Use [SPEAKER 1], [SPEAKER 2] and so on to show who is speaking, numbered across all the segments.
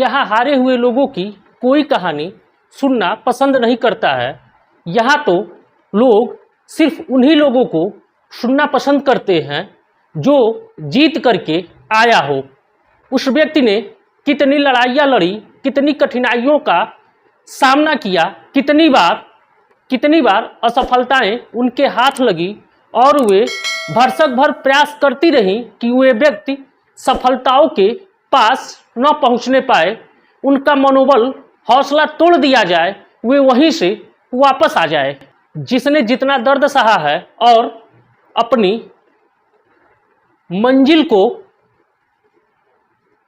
[SPEAKER 1] यहाँ हारे हुए लोगों की कोई कहानी सुनना पसंद नहीं करता है। यहाँ तो लोग सिर्फ उन्हीं लोगों को सुनना पसंद करते हैं जो जीत करके आया हो। उस व्यक्ति ने कितनी लड़ाइयाँ लड़ी, कितनी कठिनाइयों का सामना किया, कितनी बार असफलताएं उनके हाथ लगी और वे भरसक भर प्रयास करती रहीं कि वे व्यक्ति सफलताओं के पास न पहुंचने पाए, उनका मनोबल हौसला तोड़ दिया जाए, वे वहीं से वापस आ जाए। जिसने जितना दर्द सहा है और अपनी मंजिल को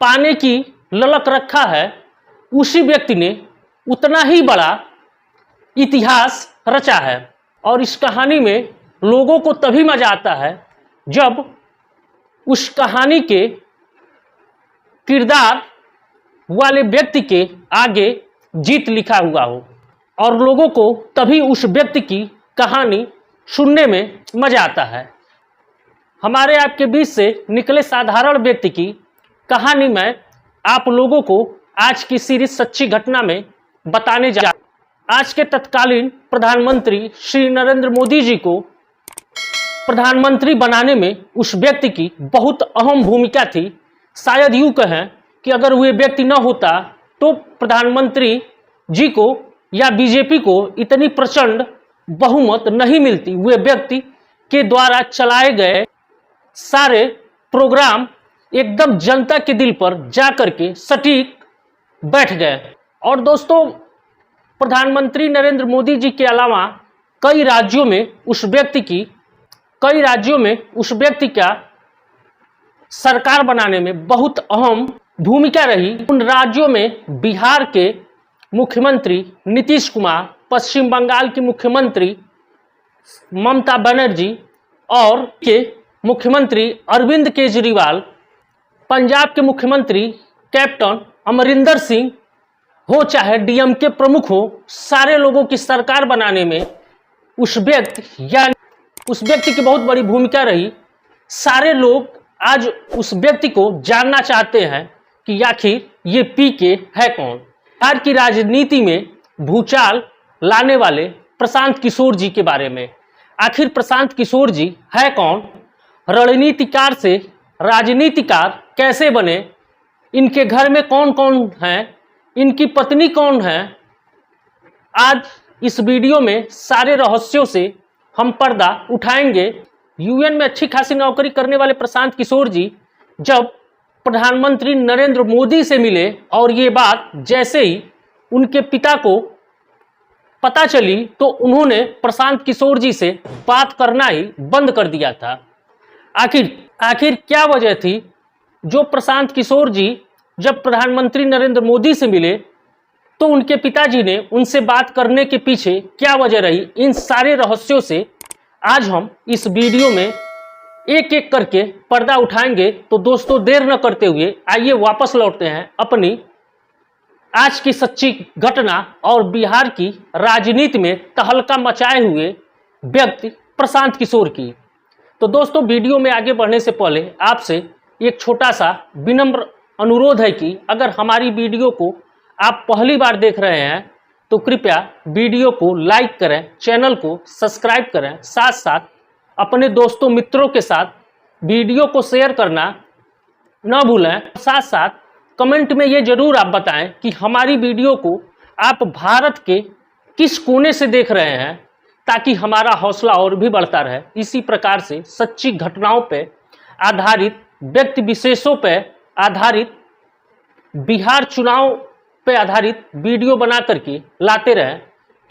[SPEAKER 1] पाने की ललक रखा है, उसी व्यक्ति ने उतना ही बड़ा इतिहास रचा है। और इस कहानी में लोगों को तभी मजा आता है जब उस कहानी के किरदार वाले व्यक्ति के आगे जीत लिखा हुआ हो, और लोगों को तभी उस व्यक्ति की कहानी सुनने में मजा आता है। हमारे आपके बीच से निकले साधारण व्यक्ति की कहानी मैं आप लोगों को आज की सीरीज सच्ची घटना में बताने जा। आज के तत्कालीन प्रधानमंत्री श्री नरेंद्र मोदी जी को प्रधानमंत्री बनाने में उस व्यक्ति की बहुत अहम भूमिका थी। शायद यूँ कहें कि अगर वह व्यक्ति न होता तो प्रधानमंत्री जी को या बीजेपी को इतनी प्रचंड बहुमत नहीं मिलती। वे व्यक्ति के द्वारा चलाए गए सारे प्रोग्राम एकदम जनता के दिल पर जा करके सटीक बैठ गए। और दोस्तों, प्रधानमंत्री नरेंद्र मोदी जी के अलावा कई राज्यों में उस व्यक्ति का सरकार बनाने में बहुत अहम भूमिका रही। उन राज्यों में बिहार के मुख्यमंत्री नीतीश कुमार, पश्चिम बंगाल की मुख्यमंत्री ममता बनर्जी और के मुख्यमंत्री अरविंद केजरीवाल, पंजाब के मुख्यमंत्री कैप्टन अमरिंदर सिंह हो चाहे डीएमके प्रमुख हो, सारे लोगों की सरकार बनाने में उस व्यक्ति की बहुत बड़ी भूमिका रही। सारे लोग आज उस व्यक्ति को जानना चाहते हैं कि आखिर ये पीके है कौन। बिहार की राजनीति में भूचाल लाने वाले प्रशांत किशोर जी के बारे में। आखिर प्रशांत किशोर जी है कौन, रणनीतिकार से राजनीतिकार कैसे बने, इनके घर में कौन कौन हैं, इनकी पत्नी कौन है, आज इस वीडियो में सारे रहस्यों से हम पर्दा उठाएंगे। यूएन में अच्छी खासी नौकरी करने वाले प्रशांत किशोर जी जब प्रधानमंत्री नरेंद्र मोदी से मिले और ये बात जैसे ही उनके पिता को पता चली तो उन्होंने प्रशांत किशोर जी से बात करना ही बंद कर दिया था। आखिर क्या वजह थी जो प्रशांत किशोर जी जब प्रधानमंत्री नरेंद्र मोदी से मिले तो उनके पिताजी ने उनसे बात करने के पीछे क्या वजह रही, इन सारे रहस्यों से आज हम इस वीडियो में एक एक करके पर्दा उठाएंगे। तो दोस्तों, देर न करते हुए आइए वापस लौटते हैं अपनी आज की सच्ची घटना और बिहार की राजनीति में तहलका मचाए हुए व्यक्ति प्रशांत किशोर की। तो दोस्तों, वीडियो में आगे बढ़ने से पहले आपसे एक छोटा सा विनम्र अनुरोध है कि अगर हमारी वीडियो को आप पहली बार देख रहे हैं तो कृपया वीडियो को लाइक करें, चैनल को सब्सक्राइब करें, साथ साथ अपने दोस्तों मित्रों के साथ वीडियो को शेयर करना न भूलें। साथ साथ कमेंट में ये जरूर आप बताएं कि हमारी वीडियो को आप भारत के किस कोने से देख रहे हैं, ताकि हमारा हौसला और भी बढ़ता रहे। इसी प्रकार से सच्ची घटनाओं पर आधारित, व्यक्ति विशेषों पर आधारित, बिहार चुनाव पे आधारित वीडियो बना करके लाते रहें।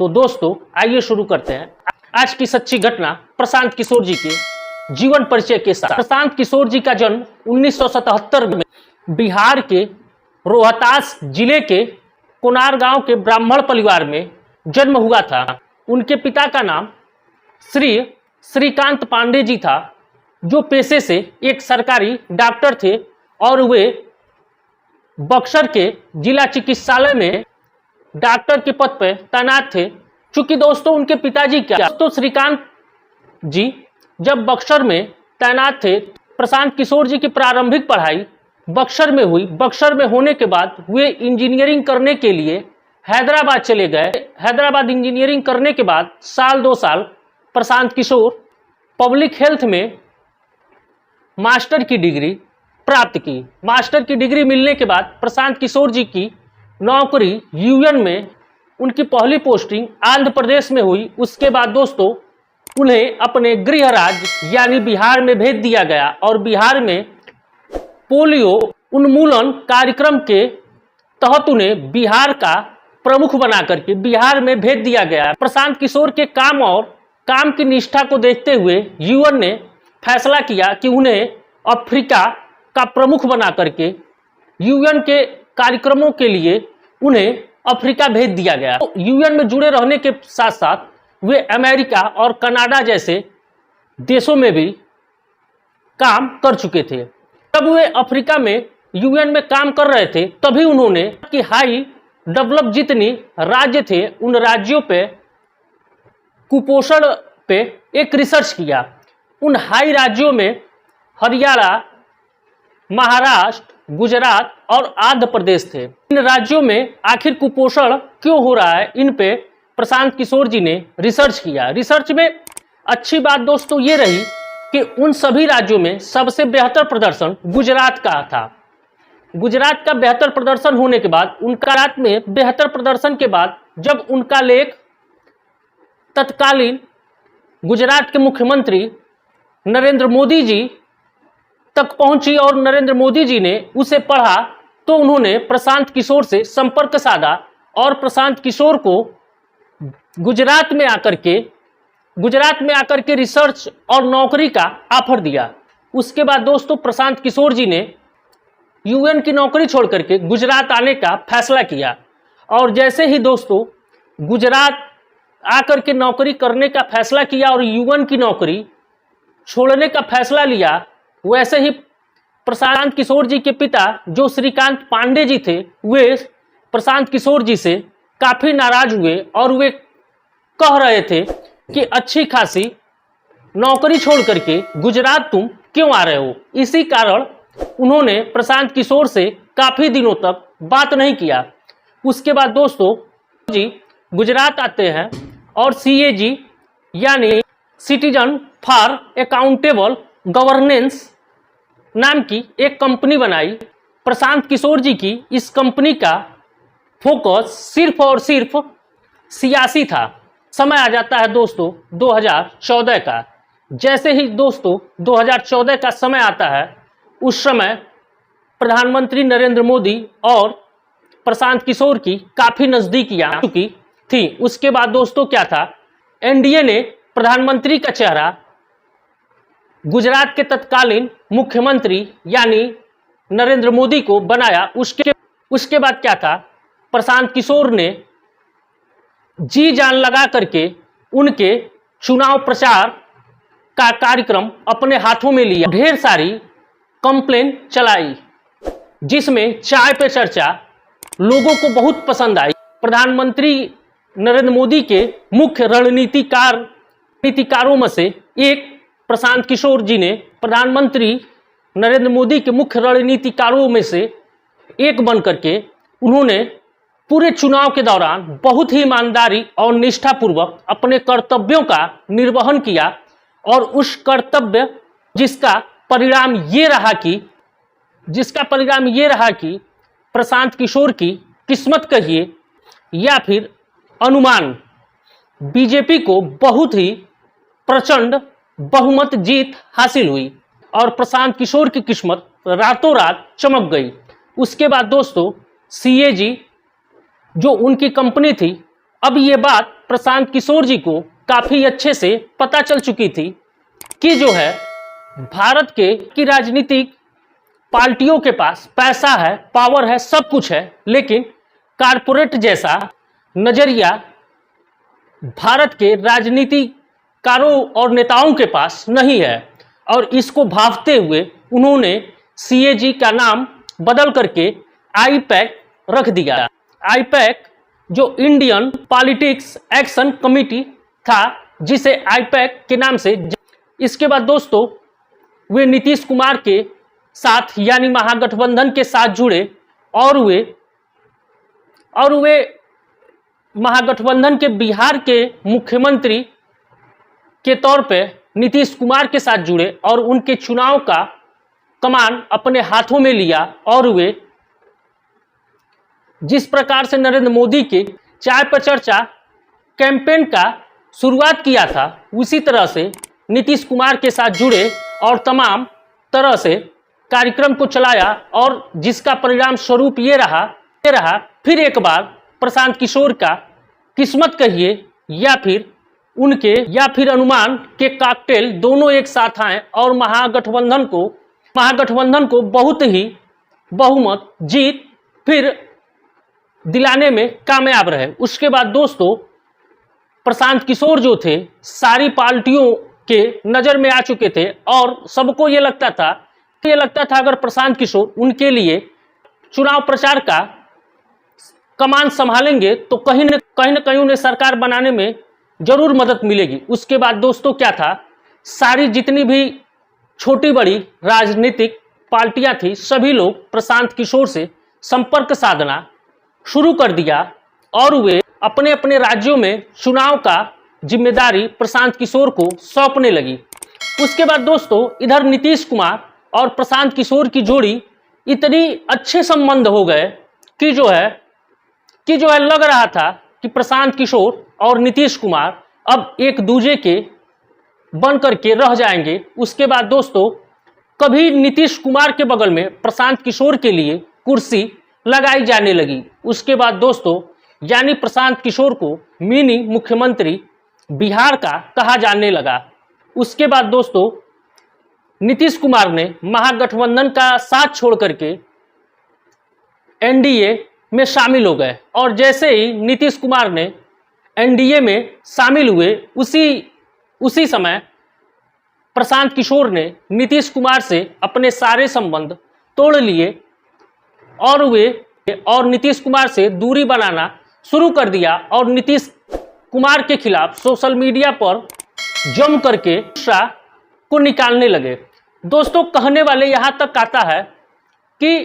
[SPEAKER 1] तो दोस्तों, आइए शुरू करते हैं आज की सच्ची घटना प्रशांत किशोर जी के जीवन परिचय के साथ। प्रशांत किशोर जी का जन्म 1977 में बिहार के रोहतास जिले के कोनार गांव के ब्राह्मण परिवार में जन्म हुआ था। उनके पिता का नाम श्रीकांत पांडे जी था, जो पेशे से एक सरकारी डॉक्टर थे और वे बक्सर के जिला चिकित्सालय में डॉक्टर के पद पर तैनात थे। चूंकि दोस्तों उनके पिताजी श्रीकांत जी जब बक्सर में तैनात थे, प्रशांत किशोर जी की प्रारंभिक पढ़ाई बक्सर में हुई। बक्सर में होने के बाद वे इंजीनियरिंग करने के लिए हैदराबाद चले गए। हैदराबाद इंजीनियरिंग करने के बाद साल 2 साल प्रशांत किशोर पब्लिक हेल्थ में मास्टर की डिग्री प्राप्त की। मास्टर की डिग्री मिलने के बाद प्रशांत किशोर जी की नौकरी यूएन में उनकी पहली पोस्टिंग आंध्र प्रदेश में हुई। उसके बाद दोस्तों उन्हें अपने गृह राज्य यानी बिहार में भेज दिया गया और बिहार में पोलियो उन्मूलन कार्यक्रम के तहत उन्हें बिहार का प्रमुख बना करके बिहार में भेज दिया गया। प्रशांत किशोर के काम और काम की निष्ठा को देखते हुए यूएन ने फैसला किया कि उन्हें अफ्रीका का प्रमुख बना करके यूएन के कार्यक्रमों के लिए उन्हें अफ्रीका भेज दिया गया। तो यूएन में जुड़े रहने के साथ साथ वे अमेरिका और कनाडा जैसे देशों में भी काम कर चुके थे। तब वे अफ्रीका में यूएन में काम कर रहे थे, तभी उन्होंने कि हाई डेवलप जितनी राज्य थे उन राज्यों पे कुपोषण पे एक रिसर्च किया। उन हाई राज्यों में हरियाणा, महाराष्ट्र, गुजरात और आंध्र प्रदेश थे। इन राज्यों में आखिर कुपोषण क्यों हो रहा है, इन पे प्रशांत किशोर जी ने रिसर्च किया। रिसर्च में अच्छी बात दोस्तों ये रही कि उन सभी राज्यों में सबसे बेहतर प्रदर्शन गुजरात का था। गुजरात का बेहतर प्रदर्शन होने के बाद उनका रात में बेहतर प्रदर्शन के बाद जब उनका लेख तत्कालीन गुजरात के मुख्यमंत्री नरेंद्र मोदी जी तक पहुंची और नरेंद्र मोदी जी ने उसे पढ़ा, तो उन्होंने प्रशांत किशोर से संपर्क साधा और प्रशांत किशोर को गुजरात में आकर के रिसर्च और नौकरी का ऑफर दिया। उसके बाद दोस्तों प्रशांत किशोर जी ने यूएन की नौकरी छोड़ करके गुजरात आने का फैसला किया और जैसे ही दोस्तों गुजरात आकर के नौकरी करने का फैसला किया और यूएन की नौकरी छोड़ने का फैसला लिया, वैसे ही प्रशांत किशोर जी के पिता जो श्रीकांत पांडे जी थे वे प्रशांत किशोर जी से काफ़ी नाराज हुए और वे कह रहे थे कि अच्छी खासी नौकरी छोड़ करके गुजरात तुम क्यों आ रहे हो। इसी कारण उन्होंने प्रशांत किशोर से काफ़ी दिनों तक बात नहीं किया। उसके बाद दोस्तों जी गुजरात आते हैं और सीएजी यानी सिटीजन फॉर अकाउंटेबल गवर्नेंस नाम की एक कंपनी बनाई। प्रशांत किशोर जी की इस कंपनी का फोकस सिर्फ और सिर्फ सियासी था। समय आ जाता है दोस्तों 2014 का। जैसे ही दोस्तों 2014 का समय आता है, उस समय प्रधानमंत्री नरेंद्र मोदी और प्रशांत किशोर की काफ़ी नज़दीकियाँ आ चुकी थी। उसके बाद दोस्तों क्या था, एनडीए ने प्रधानमंत्री का चेहरा गुजरात के तत्कालीन मुख्यमंत्री यानी नरेंद्र मोदी को बनाया। उसके बाद क्या था, प्रशांत किशोर ने जी जान लगा करके उनके चुनाव प्रचार का कार्यक्रम अपने हाथों में लिया। ढेर सारी कंप्लेन चलाई जिसमें चाय पे चर्चा लोगों को बहुत पसंद आई। प्रधानमंत्री नरेंद्र मोदी के मुख्य रणनीतिकारों में से एक प्रशांत किशोर जी ने प्रधानमंत्री नरेंद्र मोदी के मुख्य रणनीतिकारों में से एक बन करके उन्होंने पूरे चुनाव के दौरान बहुत ही ईमानदारी और निष्ठापूर्वक अपने कर्तव्यों का निर्वहन किया और उस कर्तव्य जिसका परिणाम ये रहा कि प्रशांत किशोर की किस्मत कहिए या फिर अनुमान, बीजेपी को बहुत ही प्रचंड बहुमत जीत हासिल हुई और प्रशांत किशोर की किस्मत रातों रात चमक गई। उसके बाद दोस्तों सीएजी जो उनकी कंपनी थी, अब ये बात प्रशांत किशोर जी को काफ़ी अच्छे से पता चल चुकी थी कि जो है भारत की राजनीतिक पार्टियों के पास पैसा है, पावर है, सब कुछ है, लेकिन कारपोरेट जैसा नज़रिया भारत के राजनीतिकारों और नेताओं के पास नहीं है। और इसको भांपते हुए उन्होंने सीएजी का नाम बदल करके आईपैक रख दिया। आईपैक जो इंडियन पॉलिटिक्स एक्शन कमेटी था, जिसे आईपैक के नाम से। इसके बाद दोस्तों वे नीतीश कुमार के साथ यानी महागठबंधन के साथ जुड़े और वे महागठबंधन के बिहार के मुख्यमंत्री के तौर पे नीतीश कुमार के साथ जुड़े और उनके चुनाव का कमान अपने हाथों में लिया और वे जिस प्रकार से नरेंद्र मोदी के चाय पर चर्चा कैंपेन का शुरुआत किया था, उसी तरह से नीतीश कुमार के साथ जुड़े और तमाम तरह से कार्यक्रम को चलाया और जिसका परिणाम स्वरूप ये रहा फिर एक बार प्रशांत किशोर का किस्मत कहिए या फिर अनुमान के कॉकटेल दोनों एक साथ आए और महागठबंधन को बहुत ही बहुमत जीत फिर दिलाने में कामयाब रहे। उसके बाद दोस्तों प्रशांत किशोर जो थे सारी पार्टियों के नज़र में आ चुके थे और सबको ये लगता था अगर प्रशांत किशोर उनके लिए चुनाव प्रचार का कमान संभालेंगे तो कहीं न कहीं उन्हें सरकार बनाने में जरूर मदद मिलेगी। उसके बाद दोस्तों क्या था, सारी जितनी भी छोटी बड़ी राजनीतिक पार्टियां थी सभी लोग प्रशांत किशोर से संपर्क साधना शुरू कर दिया और वे अपने अपने राज्यों में चुनाव का जिम्मेदारी प्रशांत किशोर को सौंपने लगी। उसके बाद दोस्तों इधर नीतीश कुमार और प्रशांत किशोर की जोड़ी इतनी अच्छे संबंध हो गए कि जो है लग रहा था कि प्रशांत किशोर और नीतीश कुमार अब एक दूसरे के बन करके रह जाएंगे। उसके बाद दोस्तों कभी नीतीश कुमार के बगल में प्रशांत किशोर के लिए कुर्सी लगाई जाने लगी। उसके बाद दोस्तों यानी प्रशांत किशोर को मिनी मुख्यमंत्री बिहार का कहा जाने लगा। उसके बाद दोस्तों नीतीश कुमार ने महागठबंधन का साथ छोड़ करके एनडीए में शामिल हो गए और जैसे ही नीतीश कुमार ने एनडीए में शामिल हुए उसी समय प्रशांत किशोर ने नीतीश कुमार से अपने सारे संबंध तोड़ लिए और नीतीश कुमार से दूरी बनाना शुरू कर दिया और नीतीश कुमार के खिलाफ सोशल मीडिया पर जम करके को निकालने लगे। दोस्तों कहने वाले यहाँ तक आता है कि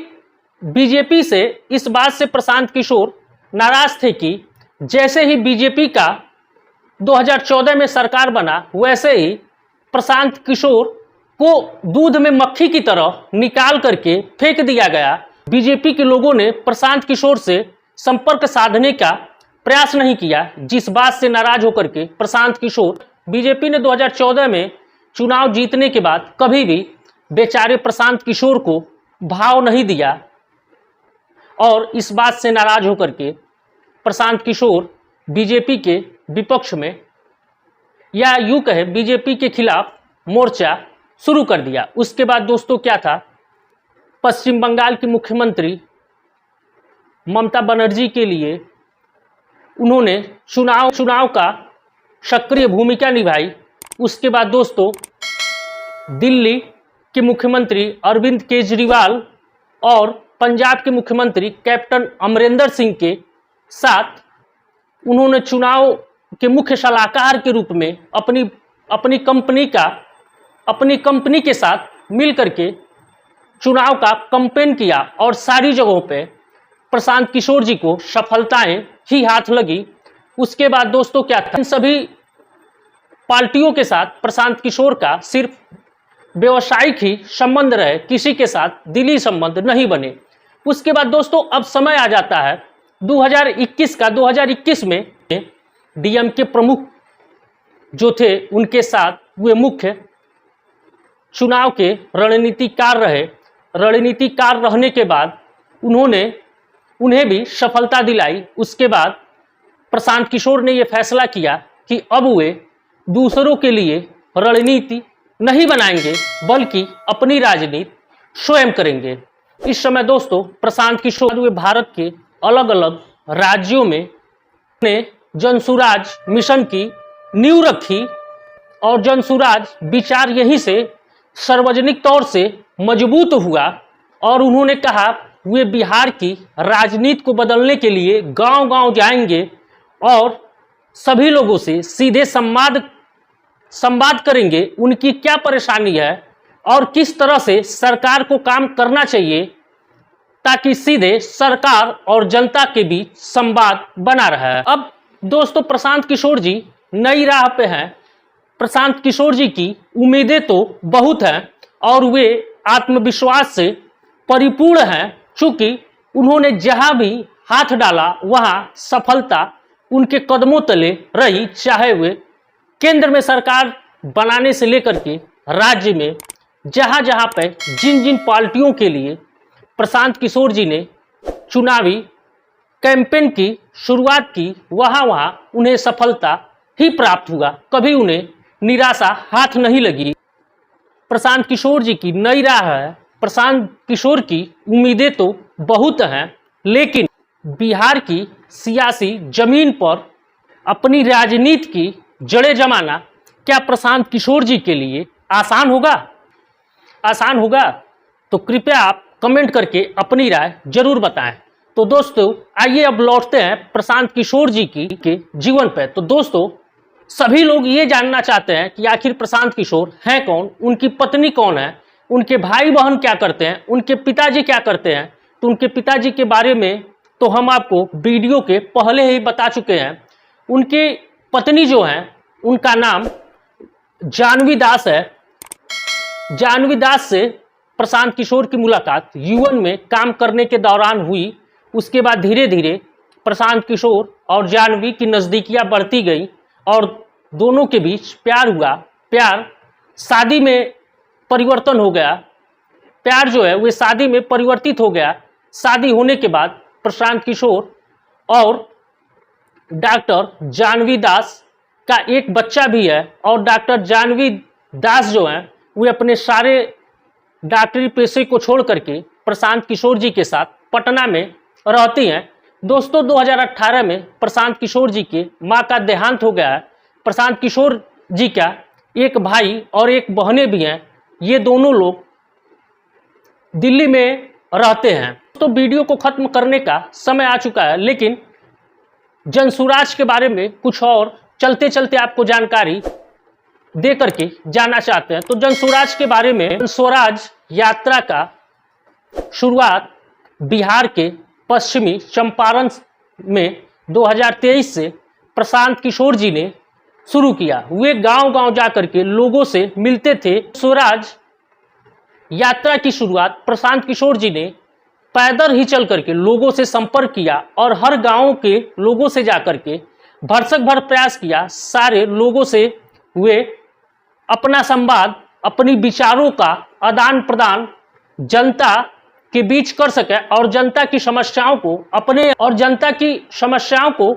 [SPEAKER 1] बीजेपी से इस बात से प्रशांत किशोर नाराज थे कि जैसे ही बीजेपी का 2014 में सरकार बना वैसे ही प्रशांत किशोर को दूध में मक्खी की तरह निकाल करके फेंक दिया गया। बीजेपी के लोगों ने प्रशांत किशोर से संपर्क साधने का प्रयास नहीं किया, जिस बात से नाराज होकर के प्रशांत किशोर बीजेपी ने 2014 में चुनाव जीतने के बाद कभी भी बेचारे प्रशांत किशोर को भाव नहीं दिया और इस बात से नाराज होकर के प्रशांत किशोर बीजेपी के विपक्ष में या यूं कहे बीजेपी के खिलाफ मोर्चा शुरू कर दिया। उसके बाद दोस्तों क्या था, पश्चिम बंगाल की मुख्यमंत्री ममता बनर्जी के लिए उन्होंने चुनाव का सक्रिय भूमिका निभाई। उसके बाद दोस्तों दिल्ली के मुख्यमंत्री अरविंद केजरीवाल और पंजाब के मुख्यमंत्री कैप्टन अमरिंदर सिंह के साथ उन्होंने चुनाव के मुख्य सलाहकार के रूप में अपनी कंपनी के साथ मिल करके चुनाव का कैंपेन किया और सारी जगहों पे प्रशांत किशोर जी को सफलताएं ही हाथ लगी। उसके बाद दोस्तों क्या था, इन सभी पार्टियों के साथ प्रशांत किशोर का सिर्फ व्यवसायिक ही संबंध रहे, किसी के साथ दिली संबंध नहीं बने। उसके बाद दोस्तों अब समय आ जाता है 2021 का। 2021 में डीएमके प्रमुख जो थे उनके साथ वे मुख्य चुनाव के रणनीतिकार रहे। रणनीतिकार रहने के बाद उन्हें भी सफलता दिलाई। उसके बाद प्रशांत किशोर ने यह फैसला किया कि अब वे दूसरों के लिए रणनीति नहीं बनाएंगे बल्कि अपनी राजनीति स्वयं करेंगे। इस समय दोस्तों प्रशांत किशोर वे भारत के अलग अलग राज्यों में ने जनसुराज मिशन की नींव रखी और जनसुराज विचार यहीं से सार्वजनिक तौर से मजबूत हुआ और उन्होंने कहा वे बिहार की राजनीति को बदलने के लिए गांव-गांव जाएंगे और सभी लोगों से सीधे संवाद करेंगे, उनकी क्या परेशानी है और किस तरह से सरकार को काम करना चाहिए ताकि सीधे सरकार और जनता के बीच संवाद बना रहा है। अब दोस्तों प्रशांत किशोर जी नई राह पे हैं। प्रशांत किशोर जी की उम्मीदें तो बहुत हैं और वे आत्मविश्वास से परिपूर्ण हैं, चूंकि उन्होंने जहां भी हाथ डाला वहां सफलता उनके कदमों तले रही, चाहे वे केंद्र में सरकार बनाने से लेकर के राज्य में जहां जहां पे जिन जिन पार्टियों के लिए प्रशांत किशोर जी ने चुनावी कैंपेन की शुरुआत की, वहां वहां उन्हें सफलता ही प्राप्त हुआ, कभी उन्हें निराशा हाथ नहीं लगी। प्रशांत किशोर जी की नई राह है। प्रशांत किशोर की उम्मीदें तो बहुत हैं, लेकिन बिहार की सियासी जमीन पर अपनी राजनीति की जड़ें जमाना क्या प्रशांत किशोर जी के लिए आसान होगा? आसान होगा? तो कृपया आप कमेंट करके अपनी राय जरूर बताएं। तो दोस्तों आइए अब लौटते हैं प्रशांत किशोर जी के जीवन पर। तो दोस्तों सभी लोग ये जानना चाहते हैं कि आखिर प्रशांत किशोर हैं कौन, उनकी पत्नी कौन है, उनके भाई बहन क्या करते हैं, उनके पिताजी क्या करते हैं। तो उनके पिताजी के बारे में तो हम आपको वीडियो के पहले ही बता चुके हैं। उनके पत्नी जो हैं उनका नाम जानवी दास है। जानवी दास से प्रशांत किशोर की मुलाकात यूएन में काम करने के दौरान हुई। उसके बाद धीरे धीरे प्रशांत किशोर और जानवी की नज़दीकियां बढ़ती गई और दोनों के बीच प्यार हुआ। प्यार शादी में परिवर्तन हो गया। प्यार जो है वह शादी में परिवर्तित हो गया। शादी होने के बाद प्रशांत किशोर और डॉक्टर जानवी दास का एक बच्चा भी है और डॉक्टर जानवी दास जो हैं वे अपने सारे डॉक्टरी पेशे को छोड़ करके प्रशांत किशोर जी के साथ पटना में रहती हैं। दोस्तों 2018 में प्रशांत किशोर जी के मां का देहांत हो गया है। प्रशांत किशोर जी का एक भाई और एक बहनें भी हैं। ये दोनों लोग दिल्ली में रहते हैं। तो वीडियो को खत्म करने का समय आ चुका है, लेकिन जनसुराज के बारे में कुछ और चलते चलते आपको जानकारी दे करके जाना चाहते हैं। तो जनसुराज के बारे में, जनस्वराज यात्रा का शुरुआत बिहार के पश्चिमी चंपारण में 2023 से प्रशांत किशोर जी ने शुरू किया। वे गांव-गांव जाकर के लोगों से मिलते थे। स्वराज यात्रा की शुरुआत प्रशांत किशोर जी ने पैदल ही चल करके लोगों से संपर्क किया और हर गांव के लोगों से जाकर के भरसक भर प्रयास किया। सारे लोगों से वे अपना संवाद, अपनी विचारों का आदान प्रदान जनता के बीच कर सके और जनता की समस्याओं को अपने और जनता की समस्याओं को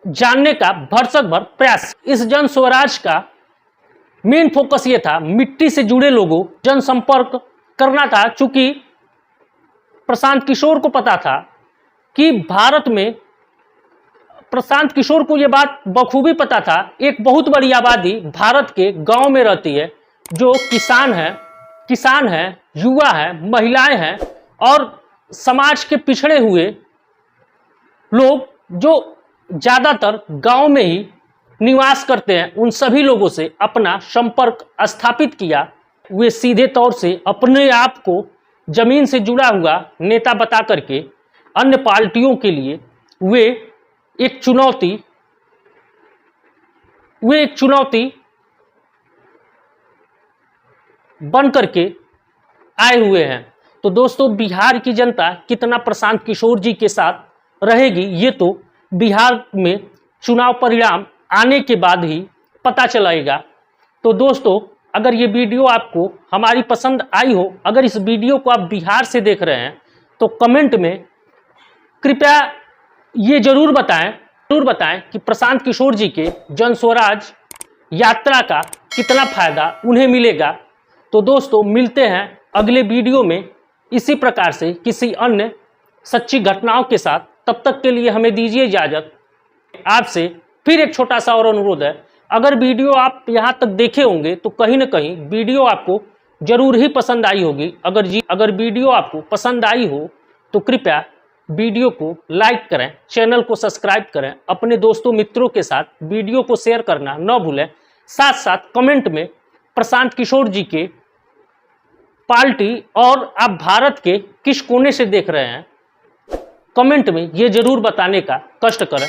[SPEAKER 1] जानने का भरसक भर प्रयास। इस जन स्वराज का मेन फोकस ये था मिट्टी से जुड़े लोगों जनसंपर्क करना था। चूंकि प्रशांत किशोर को पता था कि भारत में, प्रशांत किशोर को यह बात बखूबी पता था, एक बहुत बड़ी आबादी भारत के गांव में रहती है जो किसान हैं, युवा हैं, महिलाएं हैं और समाज के पिछड़े हुए लोग जो ज़्यादातर गांव में ही निवास करते हैं। उन सभी लोगों से अपना संपर्क स्थापित किया। वे सीधे तौर से अपने आप को जमीन से जुड़ा हुआ नेता बता करके अन्य पार्टियों के लिए वे एक चुनौती बन करके आए हुए हैं। तो दोस्तों बिहार की जनता कितना प्रशांत किशोर जी के साथ रहेगी ये तो बिहार में चुनाव परिणाम आने के बाद ही पता चलेगा। तो दोस्तों अगर ये वीडियो आपको हमारी पसंद आई हो, अगर इस वीडियो को आप बिहार से देख रहे हैं तो कमेंट में कृपया ये जरूर बताएं कि प्रशांत किशोर जी के जनस्वराज यात्रा का कितना फायदा उन्हें मिलेगा। तो दोस्तों मिलते हैं अगले वीडियो में इसी प्रकार से किसी अन्य सच्ची घटनाओं के साथ। तब तक के लिए हमें दीजिए इजाजत। आपसे फिर एक छोटा सा और अनुरोध है, अगर वीडियो आप यहाँ तक देखे होंगे तो कहीं ना कहीं वीडियो आपको जरूर ही पसंद आई होगी। अगर वीडियो आपको पसंद आई हो तो कृपया वीडियो को लाइक करें, चैनल को सब्सक्राइब करें, अपने दोस्तों मित्रों के साथ वीडियो को शेयर करना न भूलें। साथ साथ कमेंट में प्रशांत किशोर जी के पार्टी और आप भारत के किस कोने से देख रहे हैं, कमेंट में ये जरूर बताने का कष्ट करें।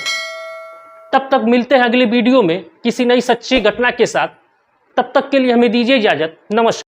[SPEAKER 1] तब तक मिलते हैं अगले वीडियो में किसी नई सच्ची घटना के साथ। तब तक के लिए हमें दीजिए इजाजत। नमस्कार।